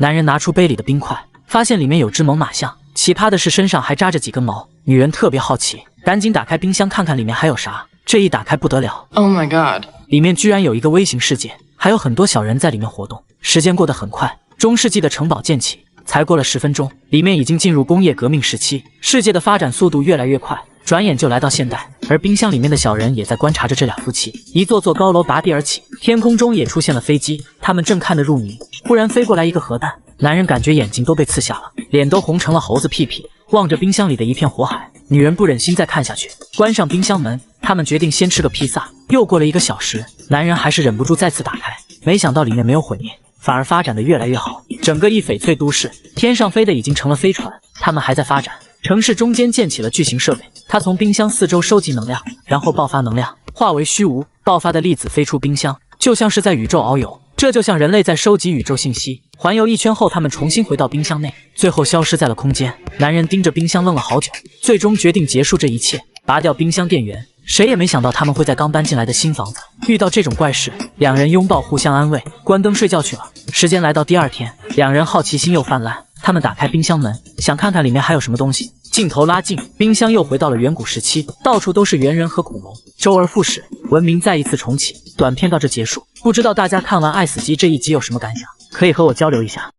男人拿出杯里的冰块，发现里面有只猛犸象，奇葩的是身上还扎着几根毛。女人特别好奇，赶紧打开冰箱看看里面还有啥。这一打开不得了 ，Oh my god！ 里面居然有一个微型世界，还有很多小人在里面活动。时间过得很快，中世纪的城堡建起，才过了10分钟，里面已经进入工业革命时期，世界的发展速度越来越快，转眼就来到现代。而冰箱里面的小人也在观察着这两夫妻。一座座高楼拔地而起，天空中也出现了飞机，他们正看得入迷，忽然飞过来一个核弹，男人感觉眼睛都被刺瞎了，脸都红成了猴子屁屁，望着冰箱里的一片火海，女人不忍心再看下去，关上冰箱门。他们决定先吃个披萨。又过了1个小时，男人还是忍不住再次打开，没想到里面没有毁灭，反而发展的越来越好。整个一翡翠都市，天上飞的已经成了飞船，他们还在发展。城市中间建起了巨型设备，它从冰箱四周收集能量，然后爆发能量，化为虚无，爆发的粒子飞出冰箱，就像是在宇宙遨游。这就像人类在收集宇宙信息，环游1圈后，他们重新回到冰箱内，最后消失在了空间。男人盯着冰箱愣了好久，最终决定结束这一切，拔掉冰箱电源。谁也没想到他们会在刚搬进来的新房子遇到这种怪事，两人拥抱互相安慰，关灯睡觉去了。时间来到第2天，两人好奇心又泛滥，他们打开冰箱门，想看看里面还有什么东西。镜头拉近，冰箱又回到了远古时期，到处都是猿人和恐龙，周而复始，文明再一次重启。短片到这结束，不知道大家看完《爱死机》这一集有什么感想，可以和我交流一下。